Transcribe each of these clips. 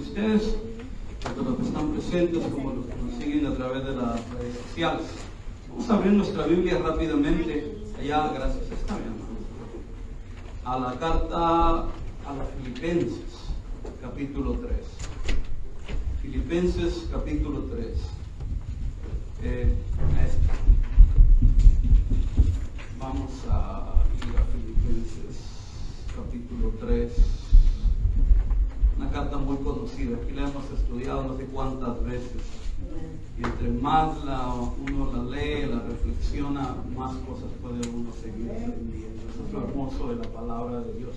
ustedes, tanto los que están presentes como los que nos siguen a través de las redes sociales. Vamos a abrir nuestra Biblia rápidamente, allá, gracias, está bien, a la carta a los Filipenses, capítulo 3. Filipenses, capítulo 3. Vamos a ir a Filipenses, capítulo 3. Una carta muy conocida, aquí la hemos estudiado no sé cuántas veces. Y entre más uno la lee, la reflexiona, más cosas puede uno seguir aprendiendo. Eso es lo hermoso de la palabra de Dios.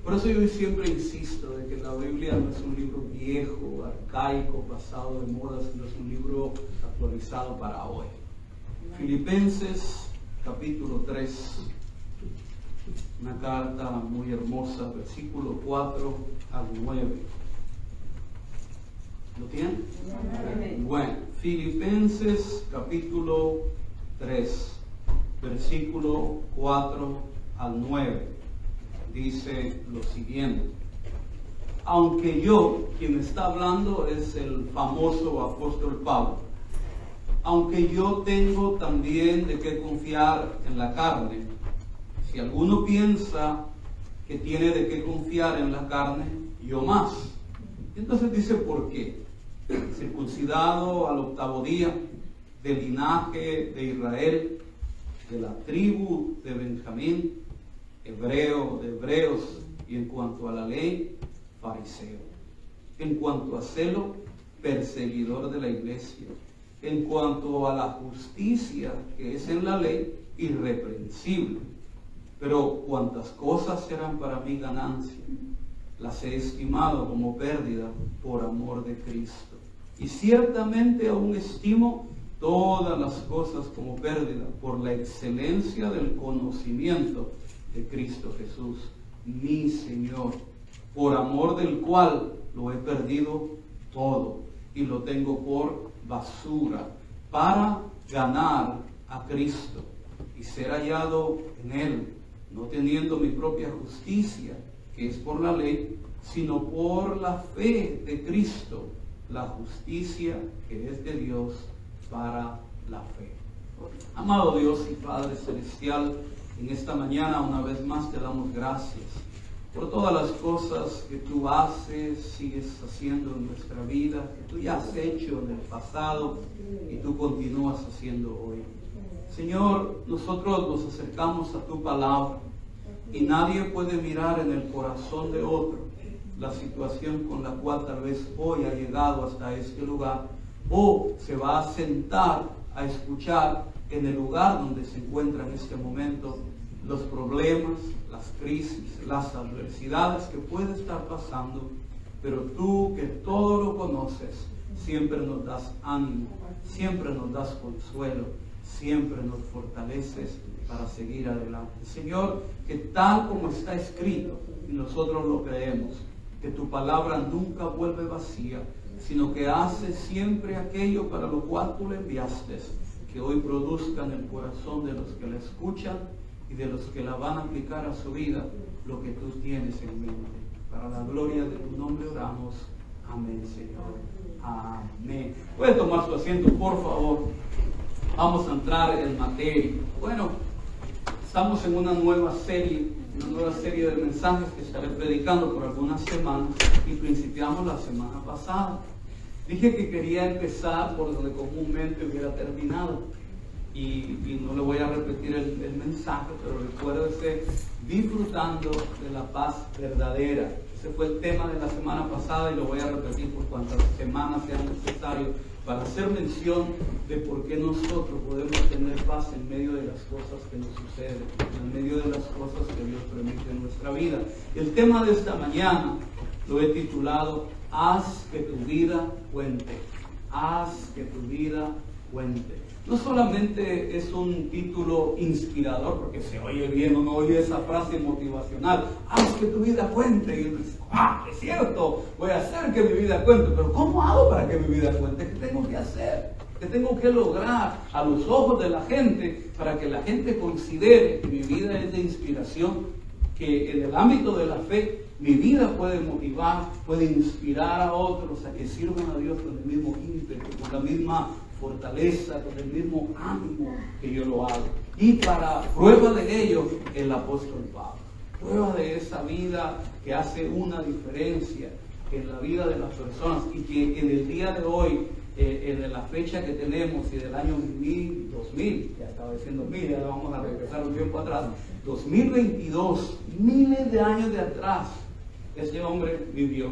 Por eso yo siempre insisto de que la Biblia no es un libro viejo, arcaico, pasado de moda, sino es un libro actualizado para hoy. Filipenses, capítulo 3, una carta muy hermosa, versículo 4 al 9. ¿Lo tienen? Bueno, Filipenses capítulo 3, versículo 4 al 9, dice lo siguiente. Aunque yo, quien está hablando es el famoso apóstol Pablo, aunque yo tengo también de qué confiar en la carne, si alguno piensa que tiene de qué confiar en la carne, yo más. Entonces dice, ¿por qué? Circuncidado al 8º día, del linaje de Israel, de la tribu de Benjamín, hebreo de hebreos, y en cuanto a la ley, fariseo. En cuanto a celo, perseguidor de la iglesia. En cuanto a la justicia que es en la ley, irreprensible. Pero cuantas cosas eran para mí ganancia, las he estimado como pérdida por amor de Cristo. Y ciertamente aún estimo todas las cosas como pérdida por la excelencia del conocimiento de Cristo Jesús, mi Señor, por amor del cual lo he perdido todo y lo tengo por basura para ganar a Cristo y ser hallado en Él, no teniendo mi propia justicia, que es por la ley, sino por la fe de Cristo, la justicia que es de Dios para la fe. Amado Dios y Padre Celestial, en esta mañana una vez más te damos gracias por todas las cosas que tú haces, sigues haciendo en nuestra vida, que tú ya has hecho en el pasado y tú continúas haciendo hoy. Señor, nosotros nos acercamos a tu palabra y nadie puede mirar en el corazón de otro la situación con la cual tal vez hoy ha llegado hasta este lugar o se va a sentar a escuchar en el lugar donde se encuentra en este momento los problemas, las crisis, las adversidades que puede estar pasando, pero tú que todo lo conoces, siempre nos das ánimo, siempre nos das consuelo, siempre nos fortaleces para seguir adelante. Señor, que tal como está escrito, y nosotros lo creemos, que tu palabra nunca vuelve vacía, sino que hace siempre aquello para lo cual tú le enviaste, que hoy produzca en el corazón de los que la escuchan y de los que la van a aplicar a su vida lo que tú tienes en mente. Para la gloria de tu nombre oramos. Amén, Señor. Amén. Puede tomar su asiento, por favor. Vamos a entrar en materia. Bueno, estamos en una nueva serie de mensajes que estaré predicando por algunas semanas y principiamos la semana pasada. Dije que quería empezar por donde comúnmente hubiera terminado y no le voy a repetir el mensaje, pero recuérdese, disfrutando de la paz verdadera. Ese fue el tema de la semana pasada y lo voy a repetir por cuantas semanas sean necesarias para hacer mención de por qué nosotros podemos tener paz en medio de las cosas que nos suceden, en medio de las cosas que Dios permite en nuestra vida. El tema de esta mañana lo he titulado Haz que tu vida cuente. Haz que tu vida cuente. No solamente es un título inspirador, porque se oye bien, uno oye esa frase motivacional, haz que tu vida cuente, y uno dice, es cierto, voy a hacer que mi vida cuente, pero ¿cómo hago para que mi vida cuente? ¿Qué tengo que hacer? ¿Qué tengo que lograr a los ojos de la gente para que la gente considere que mi vida es de inspiración, que en el ámbito de la fe mi vida puede motivar, puede inspirar a otros a que sirvan a Dios con el mismo ímpetu, con la misma fortaleza, con el mismo ánimo que yo lo hago. Y para prueba de ello, el apóstol Pablo. Prueba de esa vida que hace una diferencia en la vida de las personas y que en el día de hoy, en la fecha que tenemos y del año 2000, ya estaba diciendo 2000, ya vamos a regresar un tiempo atrás, 2022, miles de años de atrás, este hombre vivió.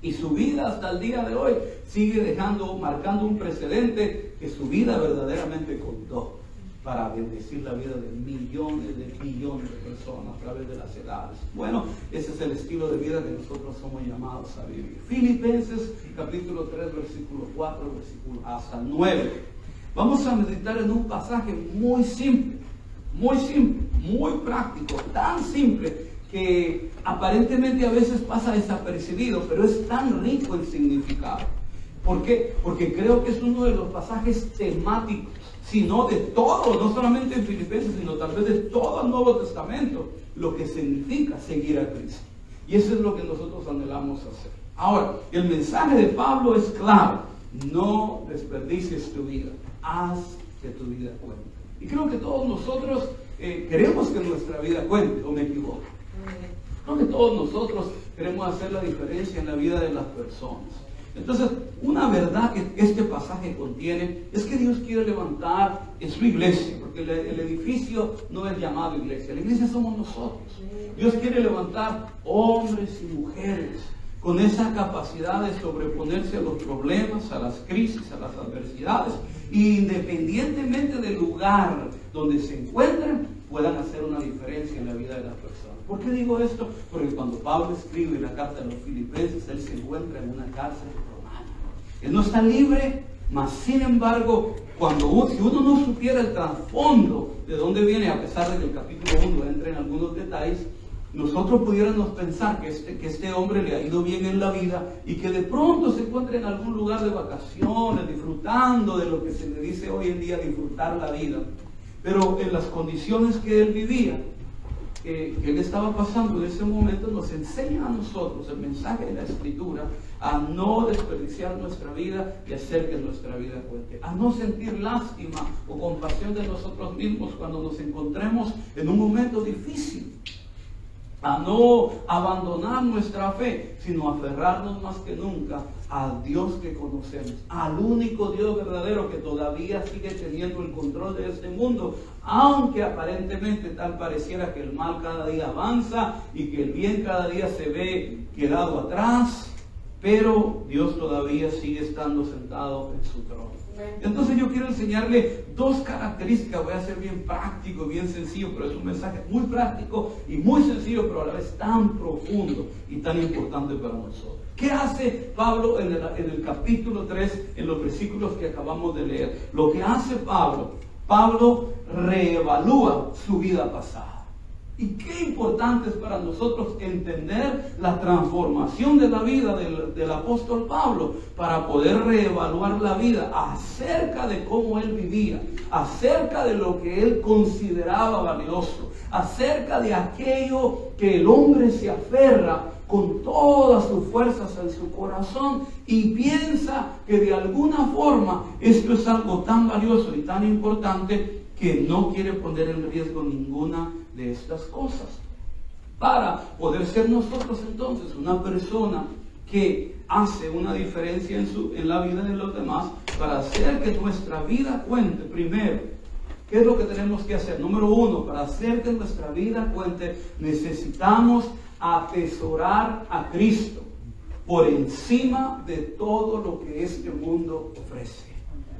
Y su vida hasta el día de hoy sigue marcando un precedente que su vida verdaderamente contó para bendecir la vida de millones de billones de personas a través de las edades. Bueno, ese es el estilo de vida que nosotros somos llamados a vivir. Filipenses capítulo 3, versículo 4, versículo hasta 9. Vamos a meditar en un pasaje muy simple, muy práctico, tan simple que aparentemente a veces pasa desapercibido, pero es tan rico en significado. ¿Por qué? Porque creo que es uno de los pasajes temáticos, sino de todo, no solamente en Filipenses, sino tal vez de todo el Nuevo Testamento, lo que significa seguir a Cristo. Y eso es lo que nosotros anhelamos hacer. Ahora, el mensaje de Pablo es claro: no desperdicies tu vida, haz que tu vida cuente. Y creo que todos nosotros queremos que nuestra vida cuente, ¿o me equivoco? Creo que todos nosotros queremos hacer la diferencia en la vida de las personas. Entonces, una verdad que este pasaje contiene es que Dios quiere levantar en su iglesia, porque el edificio no es llamado iglesia, la iglesia somos nosotros. Dios quiere levantar hombres y mujeres con esa capacidad de sobreponerse a los problemas, a las crisis, a las adversidades, independientemente del lugar donde se encuentren, puedan hacer una diferencia en la vida de las personas. ¿Por qué digo esto? Porque cuando Pablo escribe la carta a los Filipenses, él se encuentra en una cárcel romana. Él no está libre, mas sin embargo, si uno no supiera el trasfondo de dónde viene, a pesar de que el capítulo 1 entra en algunos detalles, nosotros pudiéramos pensar que este hombre le ha ido bien en la vida y que de pronto se encuentra en algún lugar de vacaciones, disfrutando de lo que se le dice hoy en día disfrutar la vida. Pero en las condiciones que él vivía, que él estaba pasando en ese momento, nos enseña a nosotros el mensaje de la Escritura a no desperdiciar nuestra vida y hacer que nuestra vida cuente, a no sentir lástima o compasión de nosotros mismos cuando nos encontremos en un momento difícil, a no abandonar nuestra fe, sino aferrarnos más que nunca al Dios que conocemos, al único Dios verdadero que todavía sigue teniendo el control de este mundo, aunque aparentemente tal pareciera que el mal cada día avanza y que el bien cada día se ve quedado atrás, pero Dios todavía sigue estando sentado en su trono. Entonces yo quiero enseñarle dos características. Voy a ser bien práctico, bien sencillo, pero es un mensaje muy práctico y muy sencillo, pero a la vez tan profundo y tan importante para nosotros. ¿Qué hace Pablo en el capítulo 3, en los versículos que acabamos de leer? Lo que hace Pablo reevalúa su vida pasada. Y qué importante es para nosotros entender la transformación de la vida del apóstol Pablo para poder reevaluar la vida acerca de cómo él vivía, acerca de lo que él consideraba valioso, acerca de aquello que el hombre se aferra con todas sus fuerzas en su corazón y piensa que de alguna forma esto es algo tan valioso y tan importante que no quiere poner en riesgo ninguna de estas cosas, para poder ser nosotros entonces una persona que hace una diferencia en la vida de los demás, para hacer que nuestra vida cuente. Primero, ¿qué es lo que tenemos que hacer? Número uno, para hacer que nuestra vida cuente, necesitamos atesorar a Cristo por encima de todo lo que este mundo ofrece,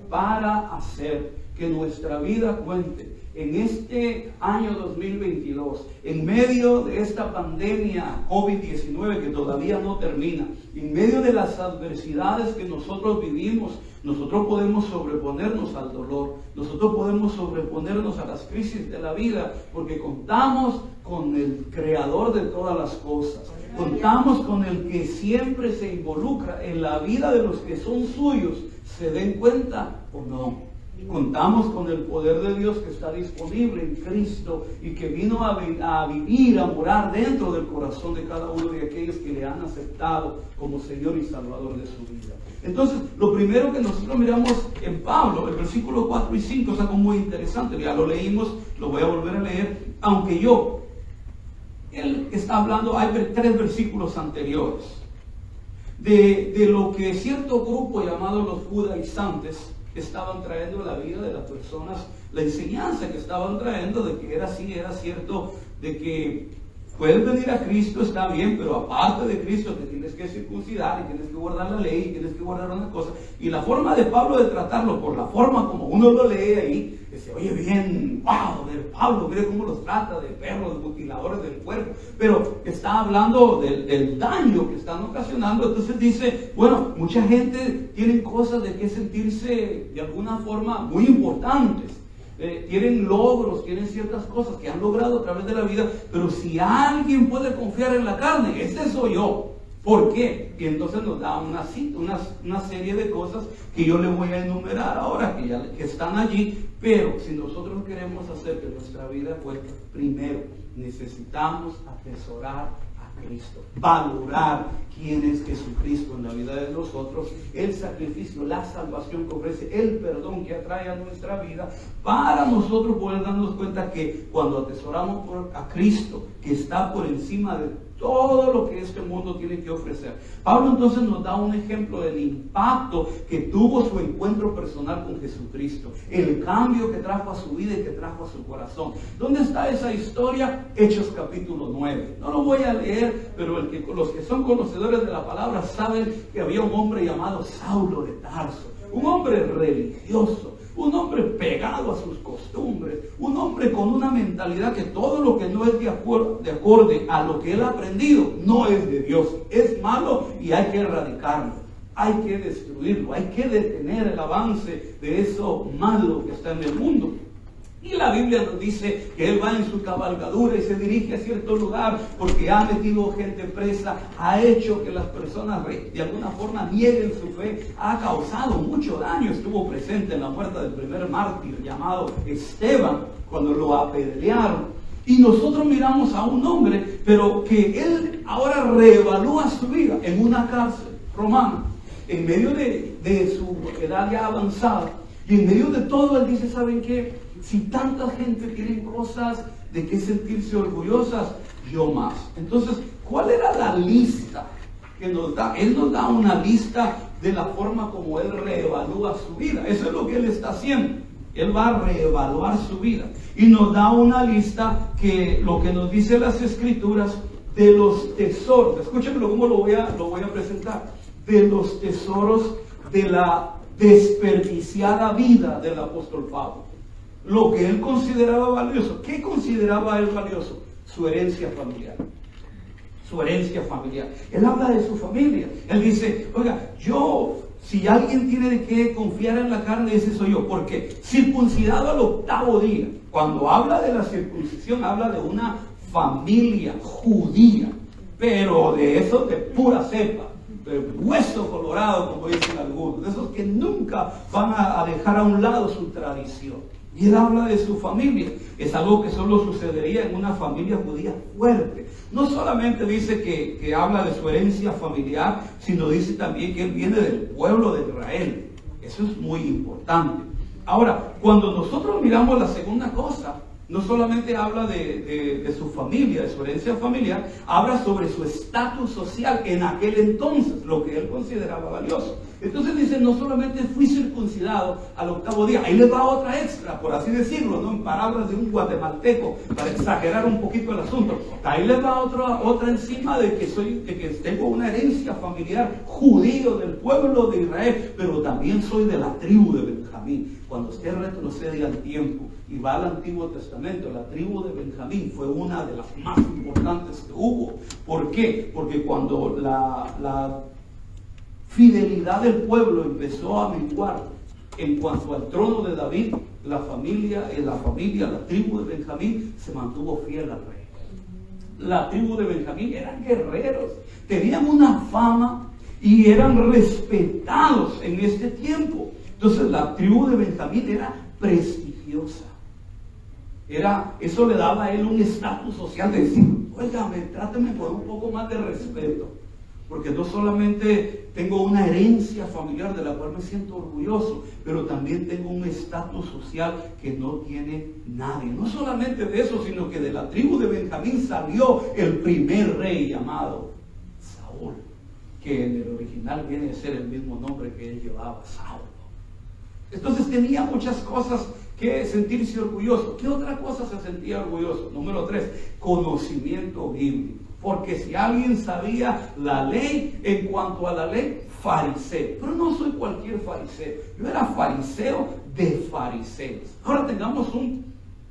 para hacer que nuestra vida cuente. En este año 2022, en medio de esta pandemia COVID-19 que todavía no termina, en medio de las adversidades que nosotros vivimos, nosotros podemos sobreponernos al dolor, nosotros podemos sobreponernos a las crisis de la vida, porque contamos con el Creador de todas las cosas, contamos con el que siempre se involucra en la vida de los que son suyos, se den cuenta o no. Contamos con el poder de Dios que está disponible en Cristo y que vino a vivir, a morar dentro del corazón de cada uno de aquellos que le han aceptado como Señor y Salvador de su vida. Entonces, lo primero que nosotros miramos en Pablo, el versículo 4 y 5, es algo muy interesante. Ya lo leímos, lo voy a volver a leer, aunque él está hablando, hay 3 versículos anteriores, de lo que cierto grupo llamado los judaizantes estaban trayendo a la vida de las personas, la enseñanza que estaban trayendo de que era así, era cierto, de que puedes venir a Cristo, está bien, pero aparte de Cristo te tienes que circuncidar y tienes que guardar la ley y tienes que guardar una cosa. Y la forma de Pablo de tratarlo, por la forma como uno lo lee ahí, dice, oye bien, wow, Pablo, mire cómo los trata de perros, mutiladores del cuerpo, pero está hablando del daño que están ocasionando. Entonces dice, bueno, mucha gente tiene cosas de que sentirse de alguna forma muy importantes. Tienen logros, tienen ciertas cosas que han logrado a través de la vida, pero si alguien puede confiar en la carne, ese soy yo. ¿Por qué? Y entonces nos da una serie de cosas que yo le voy a enumerar ahora, que están allí, pero si nosotros queremos hacer que nuestra vida cueste, primero necesitamos atesorar a Cristo, valorar quién es Jesucristo en la vida de nosotros, el sacrificio, la salvación que ofrece, el perdón que atrae a nuestra vida, para nosotros poder darnos cuenta que cuando atesoramos a Cristo, que está por encima de todo lo que este mundo tiene que ofrecer. Pablo entonces nos da un ejemplo del impacto que tuvo su encuentro personal con Jesucristo, el cambio que trajo a su vida y que trajo a su corazón. ¿Dónde está esa historia? Hechos capítulo 9. No lo voy a leer, pero los que son conocedores de la palabra saben que había un hombre llamado Saulo de Tarso, un hombre religioso, un hombre pegado a sus costumbres, un hombre con una mentalidad que todo lo que no es de acorde a lo que él ha aprendido no es de Dios, es malo y hay que erradicarlo, hay que destruirlo, hay que detener el avance de eso malo que está en el mundo. Y la Biblia nos dice que él va en su cabalgadura y se dirige a cierto lugar porque ha metido gente presa, ha hecho que las personas de alguna forma nieguen su fe, ha causado mucho daño. Estuvo presente en la muerte del primer mártir llamado Esteban cuando lo apedrearon. Y nosotros miramos a un hombre, pero que él ahora reevalúa su vida en una cárcel romana, en medio de su edad ya avanzada. Y en medio de todo él dice, ¿saben qué? Si tanta gente tiene cosas de qué sentirse orgullosas, yo más. Entonces, ¿cuál era la lista que nos da? Él nos da una lista de la forma como él reevalúa su vida. Eso es lo que él está haciendo. Él va a reevaluar su vida. Y nos da una lista que lo que nos dice las Escrituras de los tesoros. Escúchenlo cómo lo voy a presentar. De los tesoros de la desperdiciada vida del apóstol Pablo. Lo que él consideraba valioso. ¿Qué consideraba él valioso? Su herencia familiar. Su herencia familiar. Él habla de su familia. Él dice, oiga, si alguien tiene de qué confiar en la carne, ese soy yo. ¿Por qué? Circuncidado al 8º día. Cuando habla de la circuncisión, habla de una familia judía. Pero de eso de pura cepa. De hueso colorado, como dicen algunos. De esos que nunca van a dejar a un lado su tradición. Y él habla de su familia. Es algo que solo sucedería en una familia judía fuerte. No solamente dice que habla de su herencia familiar, sino dice también que él viene del pueblo de Israel. Eso es muy importante. Ahora, cuando nosotros miramos la segunda cosa, no solamente habla de su familia, de su herencia familiar, habla sobre su estatus social en aquel entonces, lo que él consideraba valioso. Entonces dice, no solamente fui circuncidado al 8º día, ahí les va otra extra, por así decirlo, ¿no? En palabras de un guatemalteco, para exagerar un poquito el asunto. Ahí les va otra encima de que tengo una herencia familiar judío del pueblo de Israel, pero también soy de la tribu de Benjamín. Cuando usted retrocede al tiempo y va al Antiguo Testamento, la tribu de Benjamín fue una de las más importantes que hubo. ¿Por qué? Porque cuando la fidelidad del pueblo empezó a menguar en cuanto al trono de David, la tribu de Benjamín se mantuvo fiel al rey. La tribu de Benjamín eran guerreros, tenían una fama y eran respetados en este tiempo. Entonces la tribu de Benjamín era prestigiosa. Eso le daba a él un estatus social de decir, óigame, tráteme con un poco más de respeto, porque no solamente tengo una herencia familiar de la cual me siento orgulloso, pero también tengo un estatus social que no tiene nadie. No solamente de eso, sino que de la tribu de Benjamín salió el primer rey llamado Saúl, que en el original viene a ser el mismo nombre que él llevaba, Saulo. Entonces tenía muchas cosas que sentirse orgulloso. ¿Qué otra cosa se sentía orgulloso? Número 3, conocimiento bíblico. Porque si alguien sabía la ley, en cuanto a la ley, fariseo. Pero no soy cualquier fariseo. Yo era fariseo de fariseos. Ahora tengamos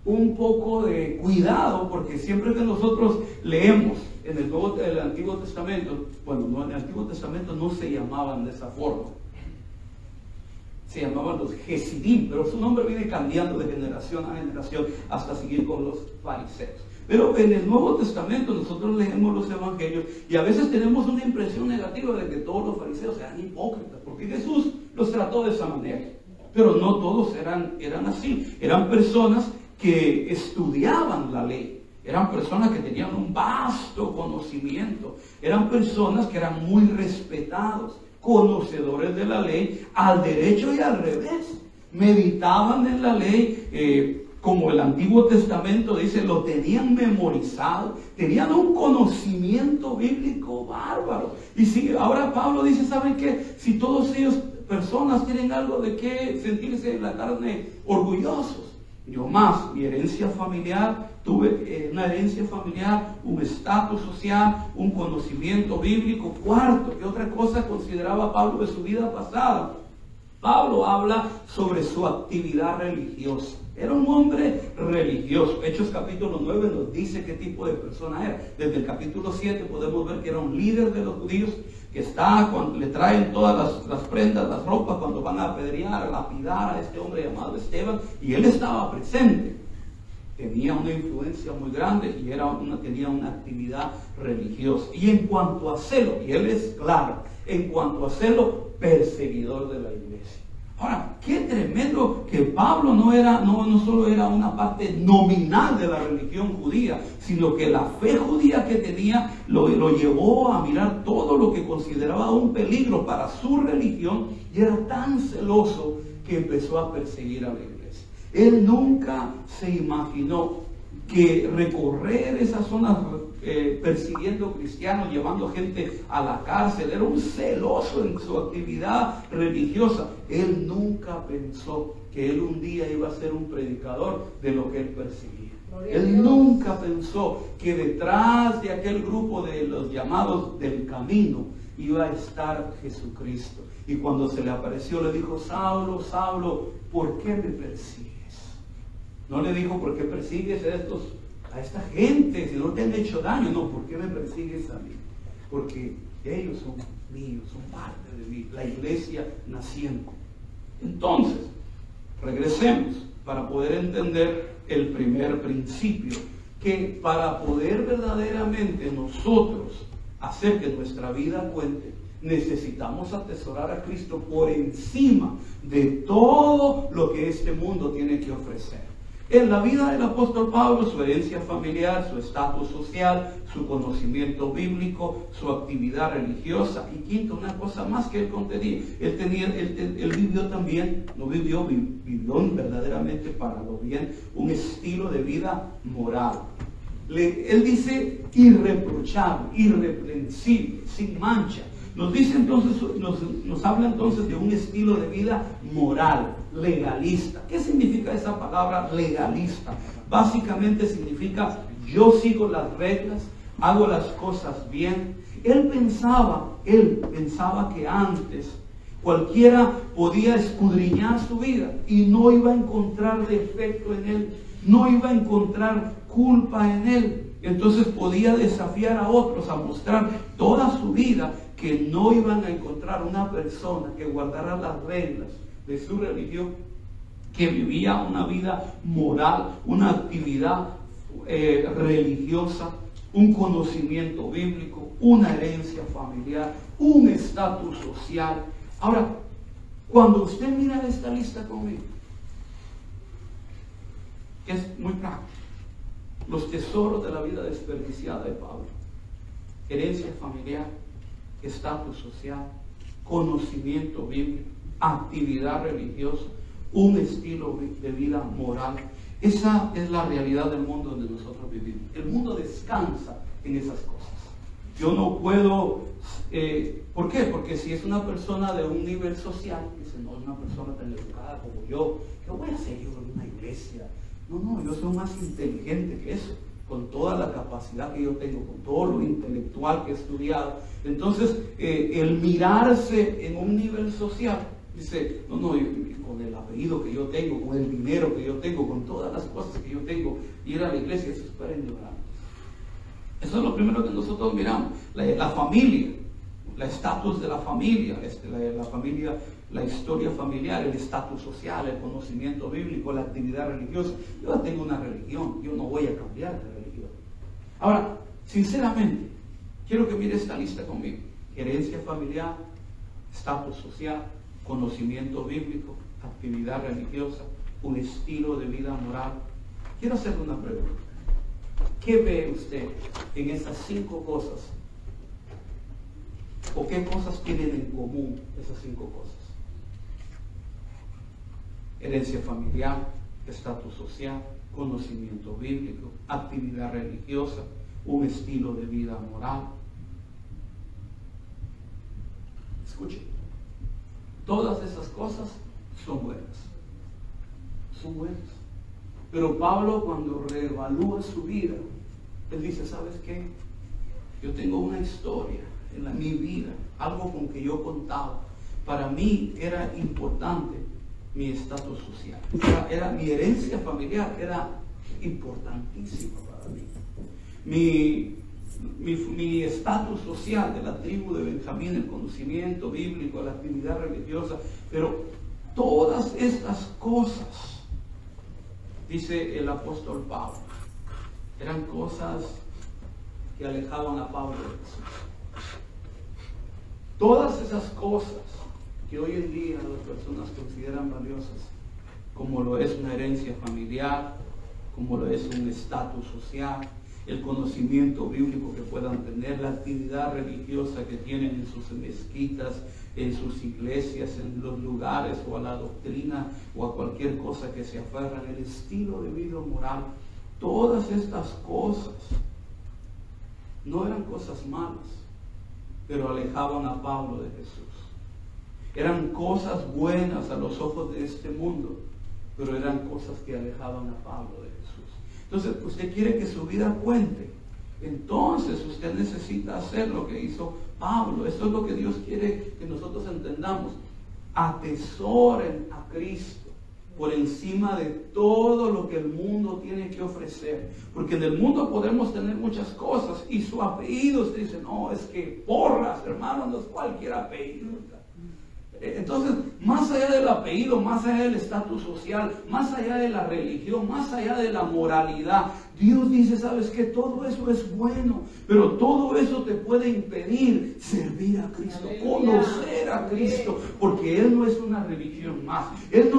un poco de cuidado, porque siempre que nosotros leemos en el Antiguo Testamento, bueno, no, en el Antiguo Testamento no se llamaban de esa forma. Se llamaban los Gesidim, pero su nombre viene cambiando de generación a generación hasta seguir con los fariseos. Pero en el Nuevo Testamento nosotros leemos los evangelios y a veces tenemos una impresión negativa de que todos los fariseos eran hipócritas, porque Jesús los trató de esa manera. Pero no todos eran así. Eran personas que estudiaban la ley. Eran personas que tenían un vasto conocimiento. Eran personas que eran muy respetados, conocedores de la ley, al derecho y al revés. Meditaban en la ley, como el Antiguo Testamento dice, lo tenían memorizado, tenían un conocimiento bíblico bárbaro. Y si ahora Pablo dice, ¿saben qué? Si todos ellos, personas, tienen algo de qué sentirse en la carne orgullosos. Yo más, mi herencia familiar, tuve una herencia familiar, un estatus social, un conocimiento bíblico. Cuarto, ¿qué otra cosa consideraba Pablo de su vida pasada? Pablo habla sobre su actividad religiosa. Era un hombre religioso. Hechos capítulo 9 nos dice qué tipo de persona era. Desde el capítulo 7 podemos ver que era un líder de los judíos, que está cuando le traen todas las prendas, las ropas, cuando van a apedrear, a lapidar a este hombre llamado Esteban, y él estaba presente. Tenía una influencia muy grande y tenía una actividad religiosa. Y en cuanto a celo, y él es claro, en cuanto a celo, perseguidor de la iglesia. Ahora, qué tremendo que Pablo no solo era una parte nominal de la religión judía, sino que la fe judía que tenía lo llevó a mirar todo lo que consideraba un peligro para su religión, y era tan celoso que empezó a perseguir a la iglesia. Él nunca se imaginó que recorrer esas zonas persiguiendo cristianos, llevando gente a la cárcel, era un celoso en su actividad religiosa. Él nunca pensó que él un día iba a ser un predicador de lo que él perseguía. Él nunca pensó que detrás de aquel grupo de los llamados del camino iba a estar Jesucristo. Y cuando se le apareció le dijo, Saulo, Saulo, ¿por qué me persigues? No le dijo, ¿por qué persigues a esta gente si no te han hecho daño? No, ¿por qué me persigues a mí? Porque ellos son míos, son parte de mí, la iglesia naciente. Entonces, regresemos para poder entender el primer principio, que para poder verdaderamente nosotros hacer que nuestra vida cuente, necesitamos atesorar a Cristo por encima de todo lo que este mundo tiene que ofrecer. En la vida del apóstol Pablo, su herencia familiar, su estatus social, su conocimiento bíblico, su actividad religiosa, y quinto, una cosa más que él contenía, él vivió también, vivió verdaderamente para lo bien, un estilo de vida moral. Él dice irreprochable, irreprensible, sin mancha. Nos dice entonces, nos habla entonces de un estilo de vida moral, legalista. ¿Qué significa esa palabra legalista? Básicamente significa yo sigo las reglas, hago las cosas bien. Él pensaba que antes cualquiera podía escudriñar su vida y no iba a encontrar defecto en él, no iba a encontrar culpa en él. Entonces podía desafiar a otros a mostrar toda su vida, que no iban a encontrar una persona que guardara las reglas de su religión, que vivía una vida moral, una actividad religiosa, un conocimiento bíblico, una herencia familiar, un estatus social. Ahora, Cuando usted mira esta lista conmigo, que es muy práctico, los tesoros de la vida desperdiciada de Pablo: herencia familiar, estatus social, conocimiento bíblico, actividad religiosa, un estilo de vida moral. Esa es la realidad del mundo donde nosotros vivimos. El mundo descansa en esas cosas. Yo no puedo, ¿por qué? Porque si es una persona de un nivel social, dice, no, es una persona tan educada como yo, ¿qué voy a hacer yo en una iglesia? No, yo soy más inteligente que eso, con toda la capacidad que yo tengo, con todo lo intelectual que he estudiado. Entonces, el mirarse en un nivel social, dice, no, con el apellido que yo tengo, con el dinero que yo tengo, con todas las cosas que yo tengo, ir a la iglesia, eso es para ignorar. Eso es lo primero que nosotros miramos. La familia, el estatus de la familia, la familia, la historia familiar, el estatus social, el conocimiento bíblico, la actividad religiosa. Yo ya tengo una religión, yo no voy a cambiar de religión. Ahora, sinceramente, quiero que mire esta lista conmigo: herencia familiar, estatus social, conocimiento bíblico, actividad religiosa, un estilo de vida moral. Quiero hacerle una pregunta. ¿Qué ve usted en esas 5 cosas? ¿O qué cosas tienen en común esas 5 cosas? Herencia familiar, estatus social, conocimiento bíblico, actividad religiosa, un estilo de vida moral. Escuchen, todas esas cosas son buenas. Son buenas. Pero Pablo, cuando reevalúa su vida, él dice, ¿sabes qué? Yo tengo una historia en mi vida, algo con que yo contaba. Para mí era importante mi estatus social. Era mi herencia familiar, era importantísima para mí. Mi estatus social de la tribu de Benjamín, el conocimiento bíblico, la actividad religiosa. Pero todas estas cosas, dice el apóstol Pablo, eran cosas que alejaban a Pablo de Jesús. Todas esas cosas que hoy en día las personas consideran valiosas, como lo es una herencia familiar, como lo es un estatus social, el conocimiento bíblico que puedan tener, la actividad religiosa que tienen en sus mezquitas, en sus iglesias, en los lugares, o a la doctrina, o a cualquier cosa que se aferran, el estilo de vida moral. Todas estas cosas no eran cosas malas, pero alejaban a Pablo de Jesús. Eran cosas buenas a los ojos de este mundo, pero eran cosas que alejaban a Pablo de Jesús. Entonces, usted quiere que su vida cuente, entonces usted necesita hacer lo que hizo Pablo. Esto es lo que Dios quiere que nosotros entendamos. Atesoren a Cristo por encima de todo lo que el mundo tiene que ofrecer. Porque en el mundo podemos tener muchas cosas, y su apellido, usted dice, no, es que Porras, hermano, no es cualquier apellido. Entonces, más allá del apellido, más allá del estatus social, más allá de la religión, más allá de la moralidad, Dios dice, ¿sabes qué? Todo eso es bueno, pero todo eso te puede impedir servir a Cristo, conocer a Cristo, porque Él no es una religión más. Él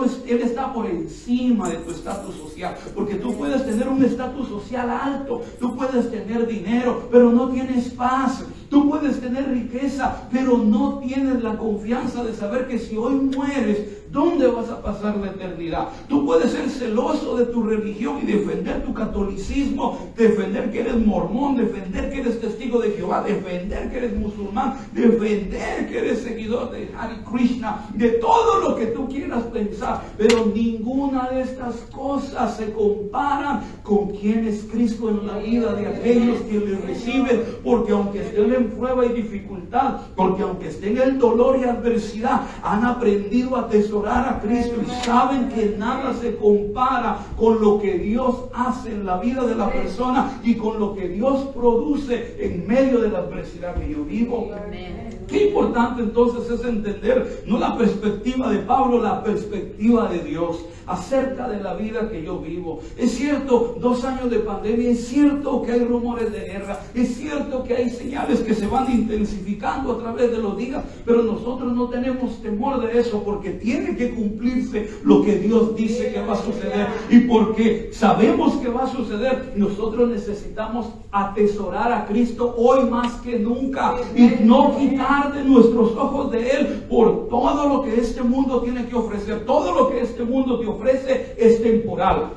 está por encima de tu estatus social, porque tú puedes tener un estatus social alto, tú puedes tener dinero, pero no tienes paz. Tú puedes tener riqueza, pero no tienes la confianza de saber que si hoy mueres, ¿dónde vas a pasar la eternidad? Tú puedes ser celoso de tu religión y defender tu catolicismo, defender que eres mormón, defender que eres testigo de Jehová, defender que eres musulmán, defender que eres seguidor de Hare Krishna, de todo lo que tú quieras pensar, pero ninguna de estas cosas se comparan con quién es Cristo en la vida de aquellos que le reciben, porque aunque estén en prueba y dificultad, porque aunque estén en el dolor y adversidad, han aprendido a atesorar a Cristo y saben que nada se compara con lo que Dios hace en la vida de la persona y con lo que Dios produce en medio de la adversidad que yo vivo. Amén. Qué importante entonces es entender no la perspectiva de Pablo, la perspectiva de Dios acerca de la vida que yo vivo. Es cierto, 2 años de pandemia, es cierto que hay rumores de guerra, es cierto que hay señales que se van intensificando a través de los días, pero nosotros no tenemos temor de eso, porque tiene que cumplirse lo que Dios dice que va a suceder, y porque sabemos que va a suceder, nosotros necesitamos atesorar a Cristo hoy más que nunca y no quitar de nuestros ojos de Él por todo lo que este mundo tiene que ofrecer. Todo lo que este mundo te ofrece es temporal.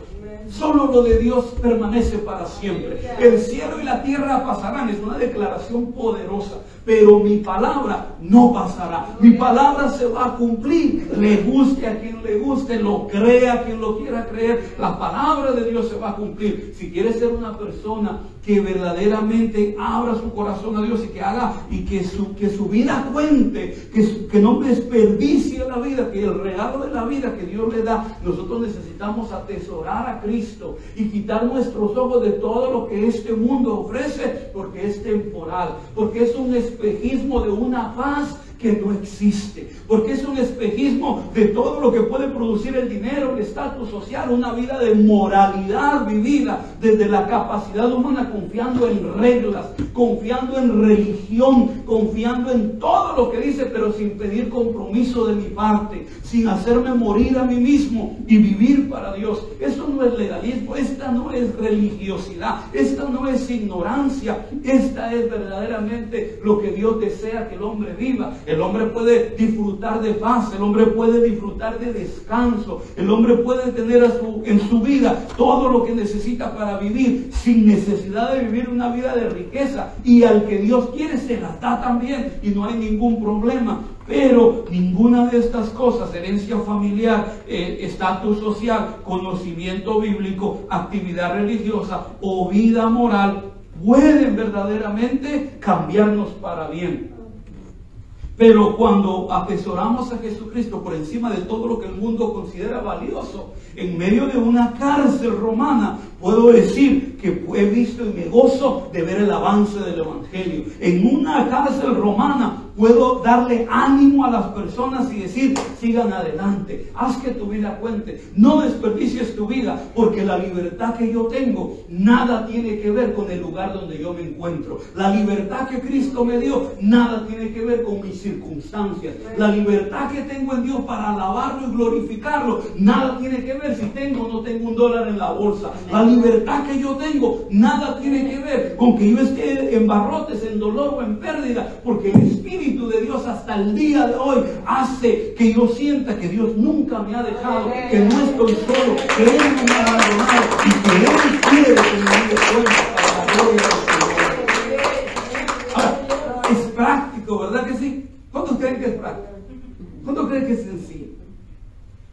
Solo lo de Dios permanece para siempre. El cielo y la tierra pasarán. Es una declaración poderosa. Pero mi palabra no pasará. Mi palabra se va a cumplir. Le guste a quien le guste, lo crea a quien lo quiera creer. La palabra de Dios se va a cumplir. Si quieres ser una persona que verdaderamente abra su corazón a Dios y que haga y que su vida cuente, que no desperdicie la vida, que el regalo de la vida que Dios le da, nosotros necesitamos atesorar a Cristo y quitar nuestros ojos de todo lo que este mundo ofrece, porque es temporal, porque es un espejismo de una paz que no existe, porque es un espejismo de todo lo que puede producir el dinero, el estatus social, una vida de moralidad vivida desde la capacidad humana, confiando en reglas, confiando en religión, confiando en todo lo que dice, pero sin pedir compromiso de mi parte, sin hacerme morir a mí mismo y vivir para Dios. Eso no es legalismo, esta no es religiosidad, esta no es ignorancia, esta es verdaderamente lo que Dios desea que el hombre viva. El hombre puede disfrutar de paz, el hombre puede disfrutar de descanso, el hombre puede tener en su vida todo lo que necesita para vivir, sin necesidad de vivir una vida de riqueza, y al que Dios quiere se la da también y no hay ningún problema. Pero ninguna de estas cosas, herencia familiar, estatus social, conocimiento bíblico, actividad religiosa o vida moral, pueden verdaderamente cambiarnos para bien. Pero cuando atesoramos a Jesucristo por encima de todo lo que el mundo considera valioso, en medio de una cárcel romana, puedo decir que he visto y me gozo de ver el avance del Evangelio. En una cárcel romana puedo darle ánimo a las personas y decir, sigan adelante, haz que tu vida cuente, no desperdicies tu vida, porque la libertad que yo tengo nada tiene que ver con el lugar donde yo me encuentro. La libertad que Cristo me dio nada tiene que ver con mis circunstancias. La libertad que tengo en Dios para alabarlo y glorificarlo nada tiene que ver si tengo o no tengo $1 en la bolsa. La libertad que yo tengo nada tiene que ver con que yo esté en barrotes, en dolor o en pérdida, porque el Espíritu de Dios hasta el día de hoy hace que yo sienta que Dios nunca me ha dejado, que no estoy solo, que Él no me ha abandonado y que Él quiere que me dé cuenta para la gloria del Señor. Ahora, es práctico, ¿verdad que sí? ¿Cuántos creen que es práctico? ¿Cuántos creen que es sencillo?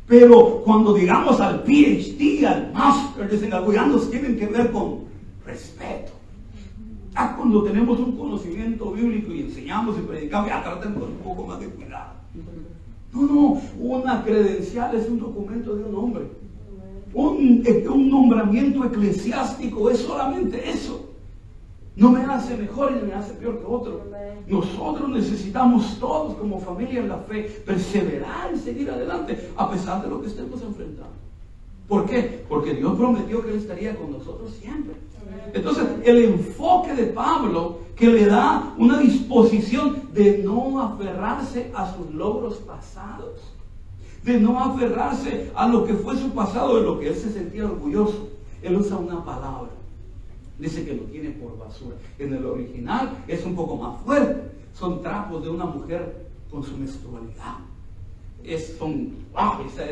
Pero cuando digamos al PhD, al Master, dicen algo, ya nos tienen que ver con respeto. Ya cuando tenemos un conocimiento bíblico y enseñamos y predicamos, ya tratemos un poco más de cuidado. No, una credencial es un documento de un hombre. Un nombramiento eclesiástico es solamente eso. No me hace mejor y me hace peor que otro. Nosotros necesitamos todos como familia en la fe perseverar y seguir adelante a pesar de lo que estemos enfrentando. ¿Por qué? Porque Dios prometió que Él estaría con nosotros siempre. Entonces, el enfoque de Pablo, que le da una disposición de no aferrarse a sus logros pasados, de no aferrarse a lo que fue su pasado, de lo que él se sentía orgulloso. Él usa una palabra, dice que lo tiene por basura. En el original es un poco más fuerte, son trapos de una mujer con su menstrualidad.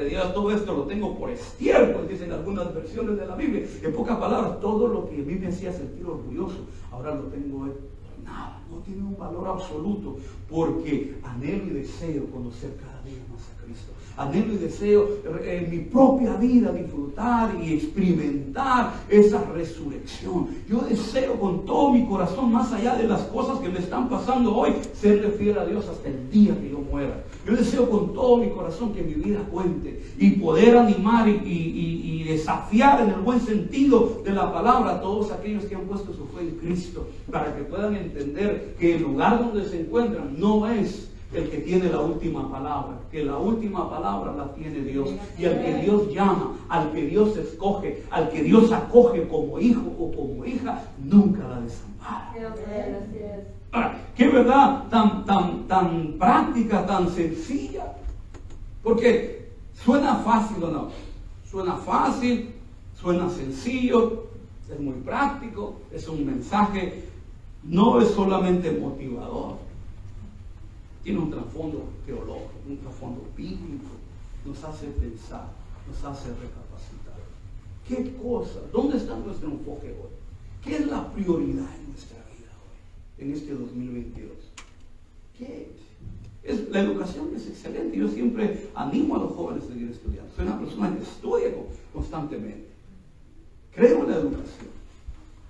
Dios, todo esto lo tengo por estiércol, dicen algunas versiones de la Biblia. En pocas palabras, todo lo que a mí me hacía sentir orgulloso, ahora lo tengo por nada, no tiene un valor absoluto, porque anhelo y deseo conocer cada día más a Cristo. Anhelo y deseo en mi propia vida disfrutar y experimentar esa resurrección. Yo deseo con todo mi corazón, más allá de las cosas que me están pasando hoy, serle fiel a Dios hasta el día que yo muera. Yo deseo con todo mi corazón que mi vida cuente y poder animar y desafiar en el buen sentido de la palabra a todos aquellos que han puesto su fe en Cristo, para que puedan entender saber que el lugar donde se encuentran no es el que tiene la última palabra, que la última palabra la tiene Dios, y al que Dios llama, al que Dios escoge, al que Dios acoge como hijo o como hija, nunca la desampara. Ahora, qué verdad tan práctica, tan sencilla, porque suena fácil o no, suena fácil, suena sencillo, es muy práctico, es un mensaje, no es solamente motivador. Tiene un trasfondo teológico, un trasfondo bíblico, nos hace pensar, nos hace recapacitar. ¿Qué cosa? ¿Dónde está nuestro enfoque hoy? ¿Qué es la prioridad en nuestra vida hoy, en este 2022? ¿Qué es? La educación es excelente. Yo siempre animo a los jóvenes a seguir estudiando. Soy una persona que estudia constantemente. Creo en la educación.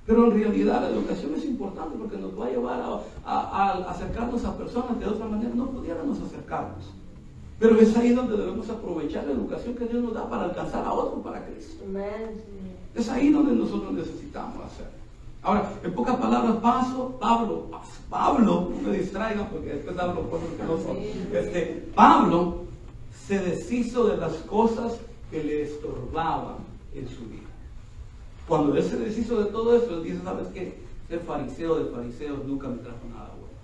Pero en realidad la educación es importante porque nos va a llevar a acercarnos a personas que de otra manera no pudiéramos acercarnos. Pero es ahí donde debemos aprovechar la educación que Dios nos da para alcanzar a otros para Cristo. Es ahí donde nosotros necesitamos hacer. Ahora, en pocas palabras, Pablo, no me distraigan porque después hablo cosas que no son. Pablo se deshizo de las cosas que le estorbaban en su vida. Cuando él se deshizo de todo eso, él dice, ¿sabes qué? Ser fariseo de fariseos nunca me trajo nada bueno.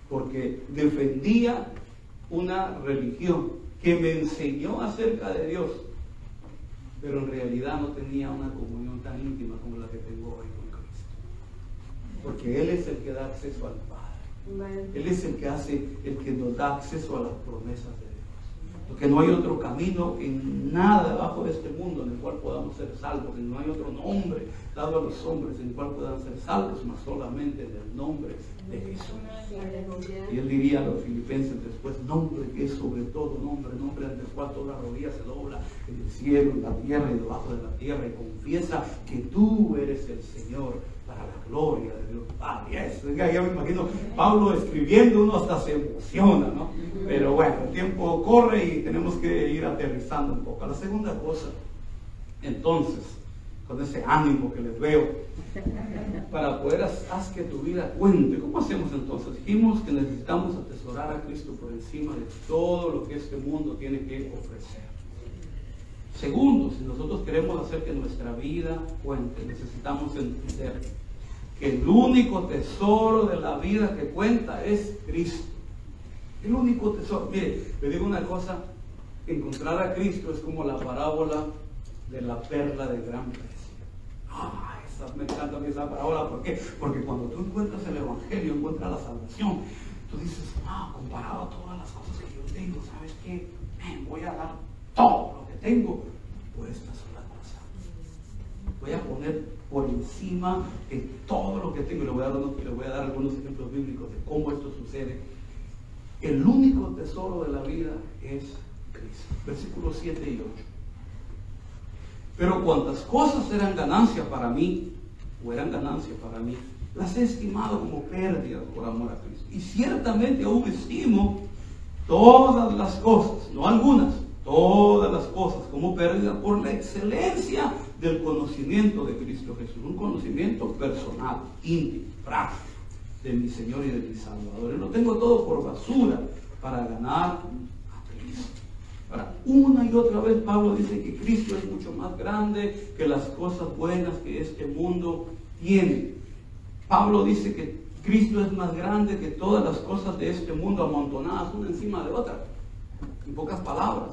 Porque defendía una religión que me enseñó acerca de Dios, pero en realidad no tenía una comunión tan íntima como la que tengo hoy con Cristo. Porque Él es el que da acceso al Padre. Él es el que nos da acceso a las promesas de Dios. Porque no hay otro camino en nada debajo de este mundo en el cual podamos ser salvos, y no hay otro nombre dado a los hombres en el cual puedan ser salvos, más solamente en el nombre de Jesús. Y él diría a los filipenses después, nombre que es sobre todo nombre, nombre ante el cual toda rodilla se dobla en el cielo, en la tierra y debajo de la tierra, y confiesa que tú eres el Señor, para la gloria de Dios Padre. Ya me imagino Pablo escribiendo, uno hasta se emociona, ¿no? Pero bueno, el tiempo corre y tenemos que ir aterrizando un poco. La segunda cosa, entonces, con ese ánimo que les veo, para poder hacer que tu vida cuente. ¿Cómo hacemos entonces? Dijimos que necesitamos atesorar a Cristo por encima de todo lo que este mundo tiene que ofrecer. Segundo, si nosotros queremos hacer que nuestra vida cuente, necesitamos entender que el único tesoro de la vida que cuenta es Cristo. El único tesoro. Mire, le digo una cosa, encontrar a Cristo es como la parábola de la perla de gran precio. Me encanta esa parábola. ¿Por qué? Porque cuando tú encuentras el Evangelio, encuentras la salvación, tú dices, comparado a todas las cosas que yo tengo, ¿sabes qué? Voy a dar todo lo que tengo por esta sola cosa. Voy a poner por encima de todo lo que tengo. Le voy a dar algunos ejemplos bíblicos de cómo esto sucede. El único tesoro de la vida es Cristo. Versículos 7 y 8. Pero cuantas cosas eran ganancia para mí, las he estimado como pérdidas por amor a Cristo. Y ciertamente aún estimo todas las cosas, no algunas, todas las cosas como pérdida por la excelencia del conocimiento de Cristo Jesús. Un conocimiento personal, íntimo, práctico de mi Señor y de mi Salvador. Y lo tengo todo por basura para ganar a Cristo. Ahora, una y otra vez Pablo dice que Cristo es mucho más grande que las cosas buenas que este mundo tiene. Pablo dice que Cristo es más grande que todas las cosas de este mundo amontonadas una encima de otra. En pocas palabras,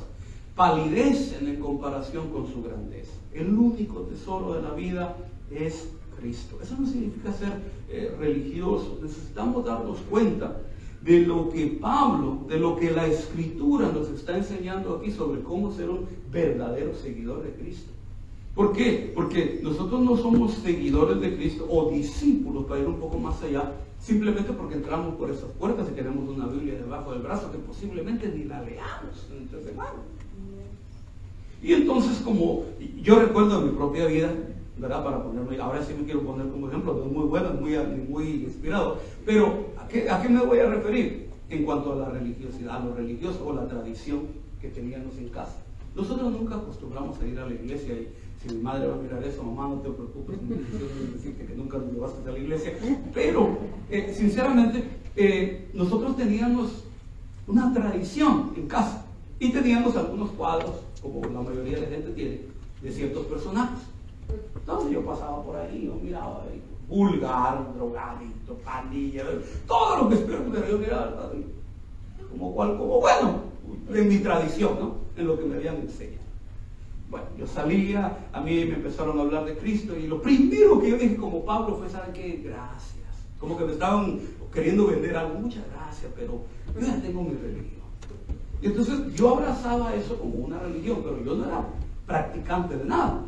palidecen en comparación con su grandeza. El único tesoro de la vida es Cristo. Eso no significa ser religiosos. Necesitamos darnos cuenta de lo que la Escritura nos está enseñando aquí sobre cómo ser un verdadero seguidor de Cristo. ¿Por qué? Porque nosotros no somos seguidores de Cristo o discípulos, para ir un poco más allá, simplemente porque entramos por esas puertas y tenemos una Biblia debajo del brazo que posiblemente ni la leamos entre semana. Y entonces, como yo recuerdo en mi propia vida, ¿verdad? Para ponerme, ahora sí me quiero poner como ejemplo, no es muy bueno, es muy inspirado, pero ¿a qué me voy a referir? En cuanto a la religiosidad, a lo religioso o la tradición que teníamos en casa. Nosotros nunca acostumbramos a ir a la iglesia, y si mi madre va a mirar eso, mamá, no te preocupes, no quiero decirte que nunca nos llevaste a la iglesia, pero sinceramente nosotros teníamos una tradición en casa y teníamos algunos cuadros, como la mayoría de la gente tiene, de ciertos personajes. Entonces yo pasaba por ahí, yo miraba ahí, vulgar, drogadicto, pandilla, todo lo que espero que yo miraba, como bueno, en mi tradición, ¿no? En lo que me habían enseñado. Bueno, yo salía, a mí me empezaron a hablar de Cristo y lo primero que yo dije como Pablo fue, ¿saben qué? Gracias. Como que me estaban queriendo vender algo, muchas gracias, pero yo ya tengo mi religión. Y entonces yo abrazaba eso como una religión, pero yo no era practicante de nada.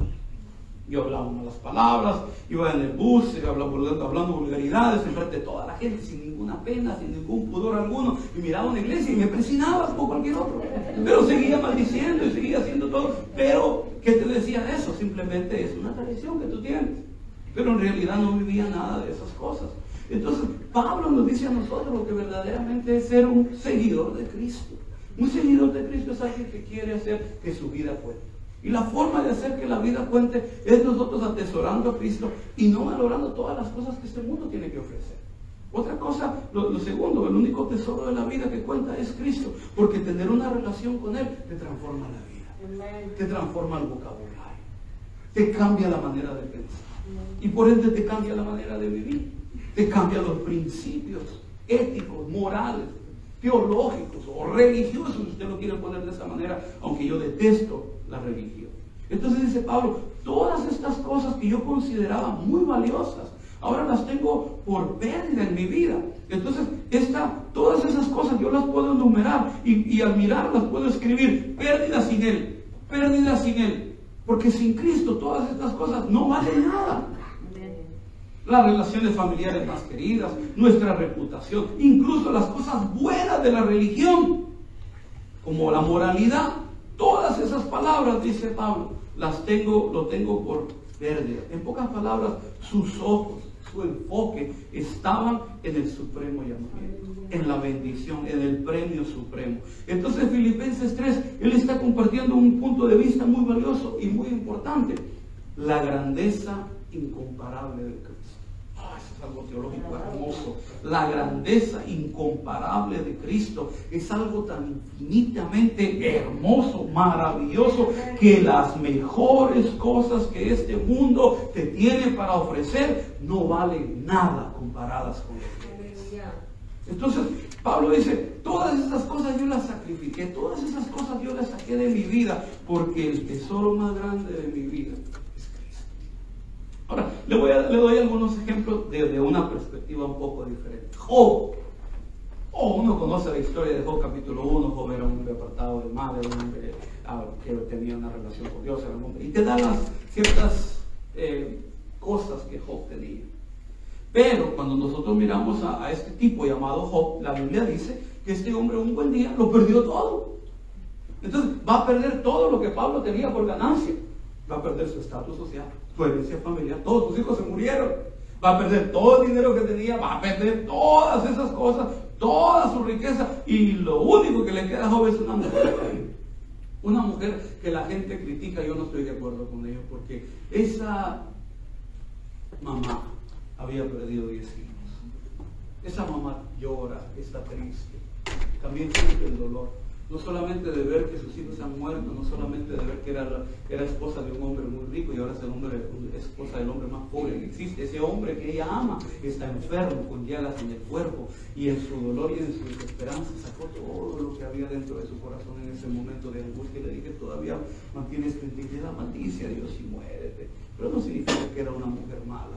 Yo hablaba malas palabras, iba en el bus, hablando vulgaridades enfrente de toda la gente, sin ninguna pena, sin ningún pudor alguno, y miraba una iglesia y me presionaba como cualquier otro. Pero seguía maldiciendo y seguía haciendo todo. Pero, ¿qué te decía de eso? Simplemente es una tradición que tú tienes. Pero en realidad no vivía nada de esas cosas. Entonces, Pablo nos dice a nosotros lo que verdaderamente es ser un seguidor de Cristo. Un seguidor de Cristo es alguien que quiere hacer que su vida cuente. Y la forma de hacer que la vida cuente es nosotros atesorando a Cristo y no valorando todas las cosas que este mundo tiene que ofrecer. Otra cosa, lo segundo, el único tesoro de la vida que cuenta es Cristo, porque tener una relación con Él te transforma la vida, te transforma el vocabulario, te cambia la manera de pensar y por ende te cambia la manera de vivir, te cambia los principios éticos, morales, teológicos o religiosos, si usted lo quiere poner de esa manera, aunque yo detesto la religión. Entonces dice Pablo, todas estas cosas que yo consideraba muy valiosas, ahora las tengo por pérdida en mi vida. Entonces, todas esas cosas yo las puedo enumerar y al mirarlas puedo escribir, pérdida sin Él, pérdida sin Él, porque sin Cristo todas estas cosas no valen nada. Las relaciones familiares más queridas, nuestra reputación, incluso las cosas buenas de la religión, como la moralidad, todas esas palabras, dice Pablo, lo tengo por pérdida. En pocas palabras, sus ojos, su enfoque estaban en el supremo llamamiento, en la bendición, en el premio supremo. Entonces, Filipenses 3, él está compartiendo un punto de vista muy valioso y muy importante: la grandeza incomparable de Cristo. Eso es algo teológico hermoso. La grandeza incomparable de Cristo es algo tan infinitamente hermoso, maravilloso, que las mejores cosas que este mundo te tiene para ofrecer no valen nada comparadas con lo que es. Entonces, Pablo dice, todas esas cosas yo las sacrifiqué, todas esas cosas yo las saqué de mi vida, porque el tesoro más grande de mi vida es Cristo. Ahora, le doy algunos ejemplos de una perspectiva un poco diferente. Job. Uno conoce la historia de Job, capítulo 1. Job era un hombre apartado del mal, era un hombre que tenía una relación con Dios, era un hombre, y te da las ciertas cosas que Job tenía. Pero cuando nosotros miramos a este tipo llamado Job, la Biblia dice que este hombre un buen día lo perdió todo. Entonces va a perder todo lo que Pablo tenía por ganancia. Va a perder su estatus social, su herencia familiar, todos sus hijos se murieron. Va a perder todo el dinero que tenía, va a perder todas esas cosas, toda su riqueza, y lo único que le queda a Job es una mujer. Una mujer que la gente critica. Yo no estoy de acuerdo con ello, porque esa mamá había perdido 10 hijos. Esa mamá llora, está triste, también siente el dolor, no solamente de ver que sus hijos han muerto, no solamente de ver que era esposa de un hombre muy rico y ahora es esposa del hombre más pobre que existe. Ese hombre que ella ama está enfermo, con llagas en el cuerpo, y en su dolor y en su desesperanza sacó todo lo que había dentro de su corazón en ese momento de angustia. Y le dije, todavía mantienes credibilidad, maldice a Dios y muérete. Pero no significa que era una mujer mala,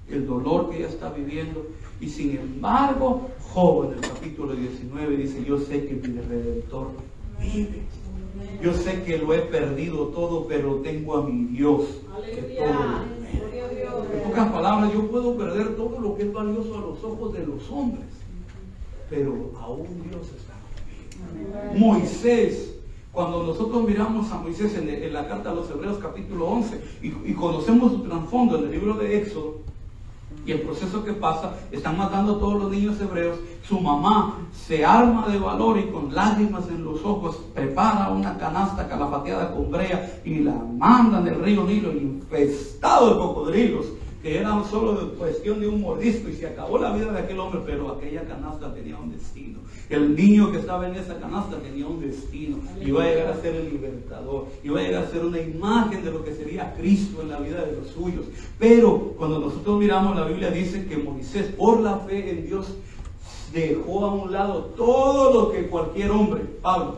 el dolor que ella está viviendo. Y sin embargo, Job en el capítulo 19 dice, yo sé que mi Redentor vive, yo sé que lo he perdido todo, pero tengo a mi Dios que todo lo puede. En pocas palabras, yo puedo perder todo lo que es valioso a los ojos de los hombres, pero aún Dios está conmigo. Moisés, cuando nosotros miramos a Moisés en la carta a los Hebreos capítulo 11 y conocemos su trasfondo en el libro de Éxodo, Y el proceso que pasa, están matando a todos los niños hebreos. Su mamá se arma de valor y con lágrimas en los ojos prepara una canasta calafateada con brea y la mandan del río Nilo infestado de cocodrilos, que eran solo de cuestión de un mordisco, y se acabó la vida de aquel hombre, pero aquella canasta tenía un destino. El niño que estaba en esa canasta tenía un destino, iba a llegar a ser el libertador, iba a llegar a ser una imagen de lo que sería Cristo en la vida de los suyos. Pero cuando nosotros miramos, la Biblia dice que Moisés, por la fe en Dios, dejó a un lado todo lo que cualquier hombre, Pablo,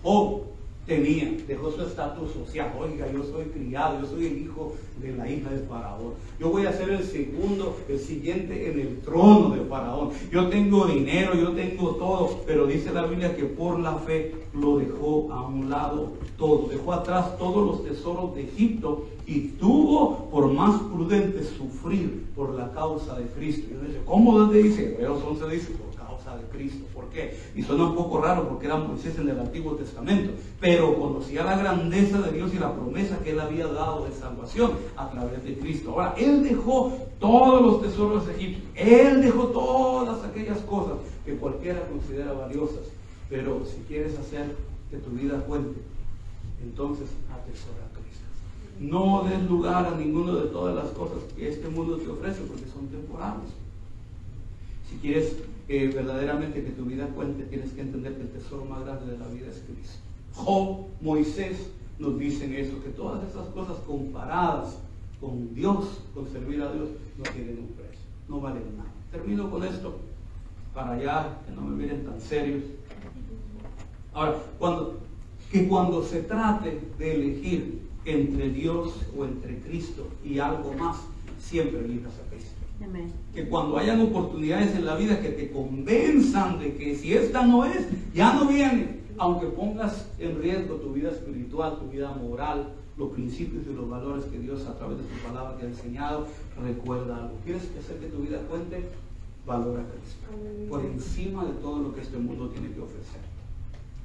Job, tenía, dejó su estatus social. Oiga, yo soy criado, yo soy el hijo de la hija de Faraón, yo voy a ser el siguiente en el trono de Faraón, yo tengo dinero, yo tengo todo. Pero dice la Biblia que por la fe lo dejó a un lado todo, dejó atrás todos los tesoros de Egipto y tuvo por más prudente sufrir por la causa de Cristo. Y uno dice, ¿cómo? ¿Dónde dice? Hebreos 11 dice, por causa de Cristo. ¿Por qué? Y suena un poco raro porque era Moisés en el Antiguo Testamento, pero conocía la grandeza de Dios y la promesa que él había dado de salvación a través de Cristo. Ahora, él dejó todos los tesoros de Egipto, él dejó todas aquellas cosas que cualquiera considera valiosas. Pero si quieres hacer que tu vida cuente, entonces atesora a Cristo. No des lugar a ninguno de todas las cosas que este mundo te ofrece, porque son temporales. Si quieres verdaderamente que tu vida cuente, tienes que entender que el tesoro más grande de la vida es Cristo. Job, Moisés nos dicen eso, que todas esas cosas comparadas con Dios, con servir a Dios, no tienen un precio, no valen nada. Termino con esto para ya que no me miren tan serios. Ahora, cuando se trate de elegir entre Dios o entre Cristo y algo más, siempre elijas a Cristo. Amén. Que cuando hayan oportunidades en la vida que te convenzan de que si esta no es, ya no viene, aunque pongas en riesgo tu vida espiritual, tu vida moral, los principios y los valores que Dios a través de su palabra te ha enseñado, recuerda algo. ¿Quieres hacer que tu vida cuente? Valora a Cristo por encima de todo lo que este mundo tiene que ofrecer.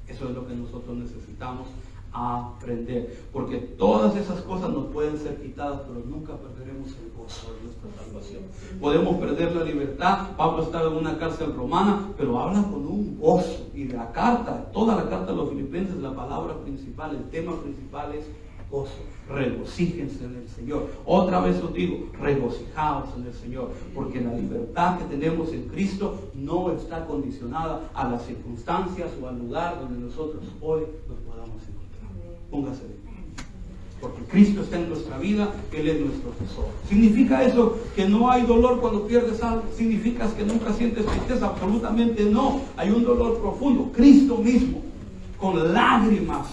Eso es lo que nosotros necesitamos aprender, porque todas esas cosas nos pueden ser quitadas, pero nunca perderemos el gozo de nuestra salvación. Podemos perder la libertad. Pablo estaba en una cárcel romana, pero habla con un gozo, y la carta, toda la carta de los Filipenses, la palabra principal, el tema principal es gozo. Regocíjense en el Señor. Otra vez os digo, regocijaos en el Señor, porque la libertad que tenemos en Cristo no está condicionada a las circunstancias o al lugar donde nosotros hoy nos podamos encontrar. Póngase de pie. Porque Cristo está en nuestra vida, Él es nuestro tesoro. ¿Significa eso que no hay dolor cuando pierdes algo? ¿Significa que nunca sientes tristeza? Absolutamente no. Hay un dolor profundo. Cristo mismo, con lágrimas,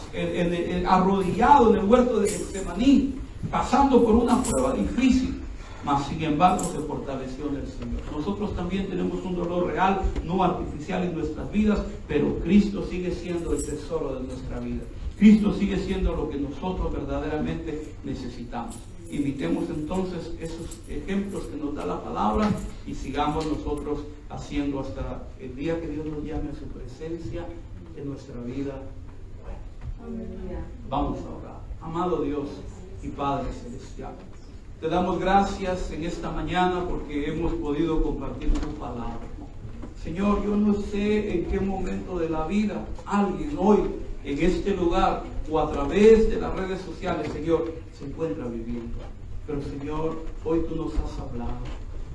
arrodillado en el huerto de Getsemaní, pasando por una prueba difícil, mas sin embargo se fortaleció en el Señor. Nosotros también tenemos un dolor real, no artificial en nuestras vidas, pero Cristo sigue siendo el tesoro de nuestra vida. Cristo sigue siendo lo que nosotros verdaderamente necesitamos. Imitemos entonces esos ejemplos que nos da la palabra y sigamos nosotros haciendo hasta el día que Dios nos llame a su presencia en nuestra vida. Bueno, vamos a orar. Amado Dios y Padre Celestial, te damos gracias en esta mañana porque hemos podido compartir tu palabra. Señor, yo no sé en qué momento de la vida alguien hoy en este lugar o a través de las redes sociales, Señor, se encuentra viviendo. Pero Señor, hoy tú nos has hablado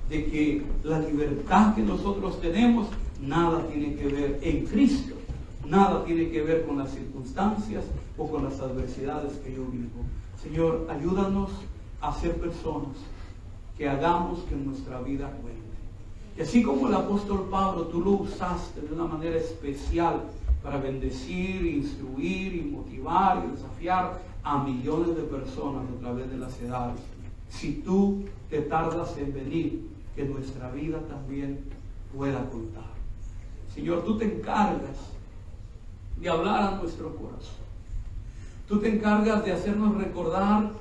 de que la libertad que nosotros tenemos nada tiene que ver en Cristo, nada tiene que ver con las circunstancias o con las adversidades que yo vivo. Señor, ayúdanos a ser personas que hagamos que nuestra vida cuente. Y así como el apóstol Pablo, tú lo usaste de una manera especial para bendecir, instruir y motivar y desafiar a millones de personas a través de las edades. Si tú te tardas en venir, que nuestra vida también pueda contar. Señor, tú te encargas de hablar a nuestro corazón. Tú te encargas de hacernos recordar,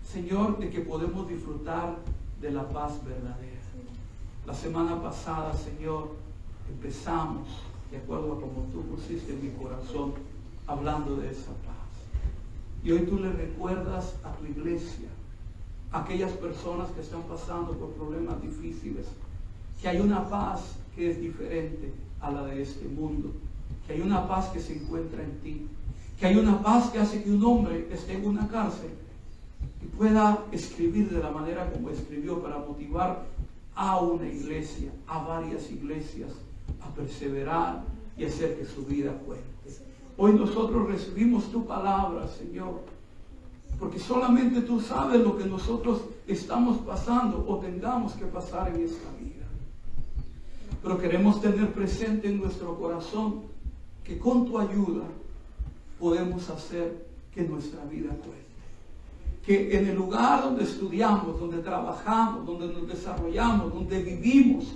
Señor, de que podemos disfrutar de la paz verdadera. La semana pasada, Señor, empezamos de acuerdo a como tú pusiste en mi corazón, hablando de esa paz. Y hoy tú le recuerdas a tu iglesia a aquellas personas que están pasando por problemas difíciles, que hay una paz que es diferente a la de este mundo, que hay una paz que se encuentra en ti, que hay una paz que hace que un hombre esté en una cárcel y pueda escribir de la manera como escribió para motivar a una iglesia, a varias iglesias, a perseverar y hacer que su vida cuente. Hoy nosotros recibimos tu palabra, Señor, porque solamente tú sabes lo que nosotros estamos pasando o tengamos que pasar en esta vida. Pero queremos tener presente en nuestro corazón que con tu ayuda podemos hacer que nuestra vida cuente. Que en el lugar donde estudiamos, donde trabajamos, donde nos desarrollamos, donde vivimos,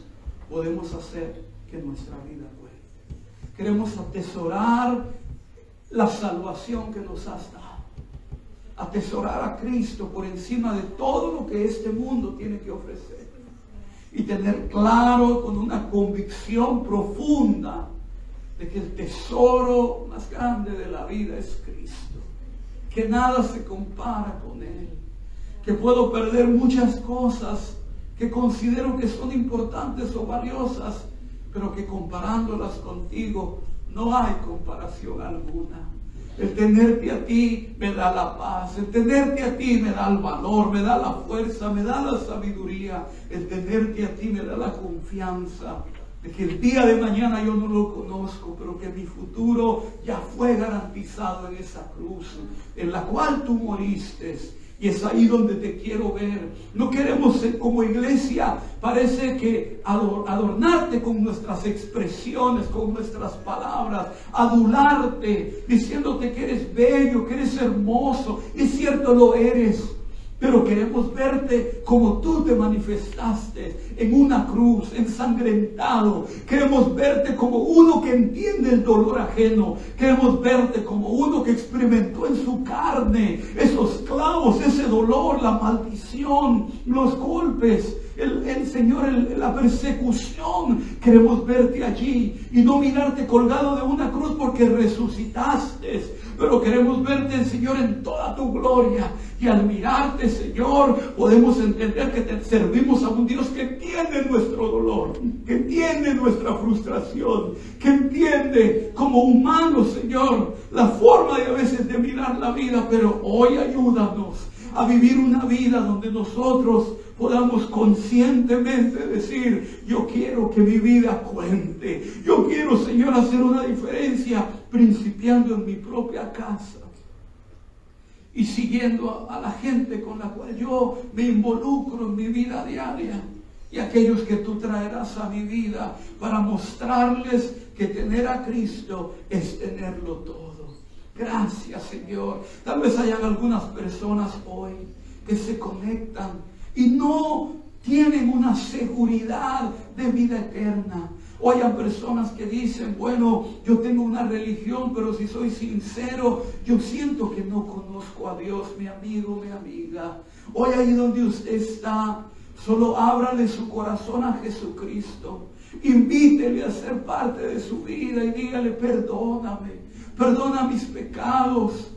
podemos hacer que nuestra vida cuente. Queremos atesorar la salvación que nos has dado. Atesorar a Cristo por encima de todo lo que este mundo tiene que ofrecer. Y tener claro, con una convicción profunda, de que el tesoro más grande de la vida es Cristo. Que nada se compara con Él. Que puedo perder muchas cosas que considero que son importantes o valiosas, pero que comparándolas contigo no hay comparación alguna. El tenerte a ti me da la paz, el tenerte a ti me da el valor, me da la fuerza, me da la sabiduría. El tenerte a ti me da la confianza de que el día de mañana yo no lo conozco, pero que mi futuro ya fue garantizado en esa cruz, en la cual tú moriste. Y es ahí donde te quiero ver. No queremos ser como iglesia, parece que adornarte con nuestras expresiones, con nuestras palabras, adularte, diciéndote que eres bello, que eres hermoso. Es cierto, lo eres. Pero queremos verte como tú te manifestaste en una cruz, ensangrentado. Queremos verte como uno que entiende el dolor ajeno. Queremos verte como uno que experimentó en su carne esos clavos, ese dolor, la maldición, los golpes, el Señor, la persecución. Queremos verte allí y no mirarte colgado de una cruz porque resucitaste. Pero queremos verte, Señor, en toda tu gloria. Y al mirarte, Señor, podemos entender que te servimos a un Dios que entiende nuestro dolor, que entiende nuestra frustración, que entiende como humano, Señor, la forma de a veces de mirar la vida. Pero hoy ayúdanos a vivir una vida donde nosotros podamos conscientemente decir: yo quiero que mi vida cuente. Yo quiero, Señor, hacer una diferencia, principiando en mi propia casa y siguiendo a la gente con la cual yo me involucro en mi vida diaria, y aquellos que tú traerás a mi vida para mostrarles que tener a Cristo es tenerlo todo. Gracias, Señor. Tal vez hayan algunas personas hoy que se conectan y no tienen una seguridad de vida eterna. O hayan personas que dicen: bueno, yo tengo una religión, pero si soy sincero, yo siento que no conozco a Dios. Mi amigo, mi amiga, hoy ahí donde usted está, solo ábrale su corazón a Jesucristo. Invítele a ser parte de su vida y dígale: perdóname, perdona mis pecados.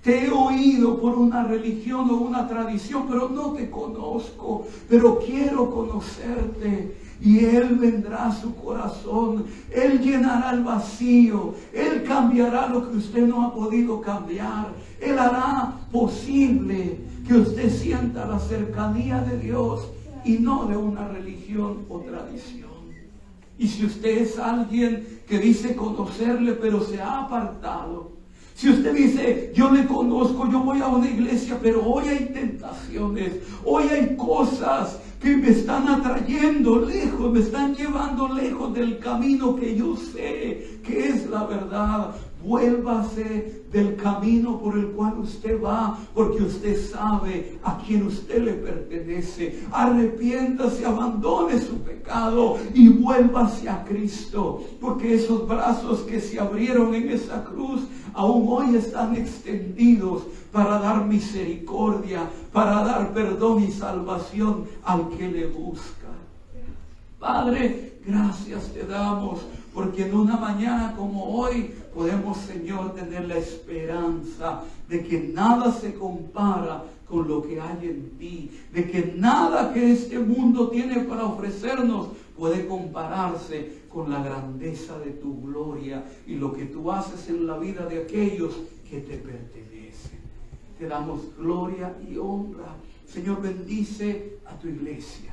Te he oído por una religión o una tradición, pero no te conozco, pero quiero conocerte. Y Él vendrá a su corazón, Él llenará el vacío, Él cambiará lo que usted no ha podido cambiar. Él hará posible que usted sienta la cercanía de Dios y no de una religión o tradición. Y si usted es alguien que dice conocerle, pero se ha apartado, si usted dice: yo le conozco, yo voy a una iglesia, pero hoy hay tentaciones, hoy hay cosas que me están atrayendo lejos, me están llevando lejos del camino que yo sé que es la verdad. Vuélvase del camino por el cual usted va, porque usted sabe a quién usted le pertenece. Arrepiéntase, abandone su pecado y vuélvase a Cristo, porque esos brazos que se abrieron en esa cruz aún hoy están extendidos para dar misericordia, para dar perdón y salvación al que le busca. Padre, gracias te damos, porque en una mañana como hoy podemos, Señor, tener la esperanza de que nada se compara con lo que hay en ti, de que nada que este mundo tiene para ofrecernos puede compararse con la grandeza de tu gloria y lo que tú haces en la vida de aquellos que te pertenecen. Te damos gloria y honra. Señor, bendice a tu iglesia.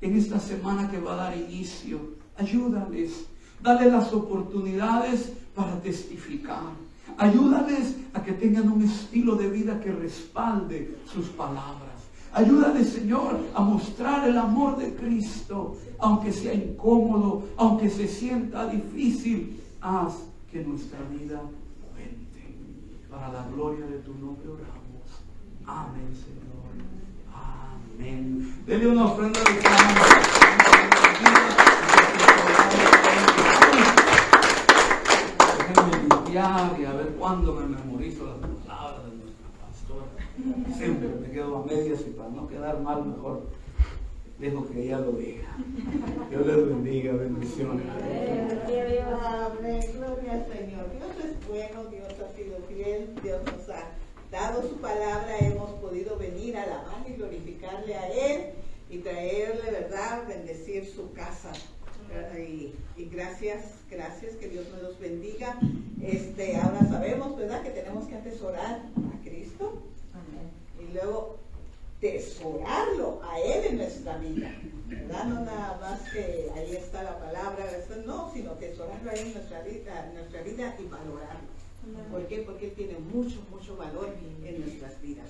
En esta semana que va a dar inicio, ayúdales, dale las oportunidades para testificar. Ayúdales a que tengan un estilo de vida que respalde sus palabras. Ayúdales, Señor, a mostrar el amor de Cristo, aunque sea incómodo, aunque se sienta difícil. Haz que nuestra vida cuente. Para la gloria de tu nombre oramos. Amén, Señor. Amén. Dele una ofrenda de déjenme limpiar y a ver cuándo me memorizo las palabras de nuestra pastora. Siempre me quedo a medias y para no quedar mal mejor dejo que ella lo diga. Dios les bendiga, bendiciones. Amén, gloria al Señor. Dios es bueno, Dios ha sido fiel, Dios nos ha dado su palabra, hemos podido venir a alabar y glorificarle a Él y traerle, ¿verdad?, bendecir su casa. Y gracias, que Dios me los bendiga. Ahora sabemos, ¿verdad?, que tenemos que atesorar a Cristo. Amén. Y luego tesorarlo a Él en nuestra vida, ¿verdad? No nada más que ahí está la palabra, no, sino tesorarlo ahí en nuestra vida y valorarlo. Amén. ¿Por qué? Porque Él tiene mucho, mucho valor en nuestras vidas,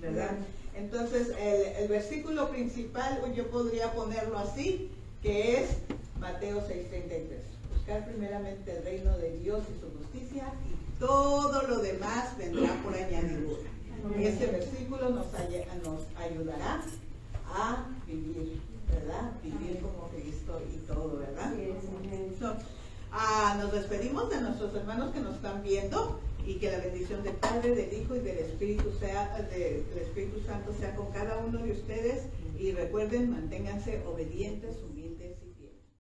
¿verdad? Entonces, el versículo principal, yo podría ponerlo así, que es Mateo 6:33. Buscar primeramente el reino de Dios y su justicia y todo lo demás vendrá por añadidura. Y este versículo nos ayudará a vivir, ¿verdad? Vivir como Cristo y todo, ¿verdad? Nos despedimos de nuestros hermanos que nos están viendo y que la bendición del Padre, del Hijo y del Espíritu Santo sea con cada uno de ustedes. Y recuerden, manténganse obedientes, humildes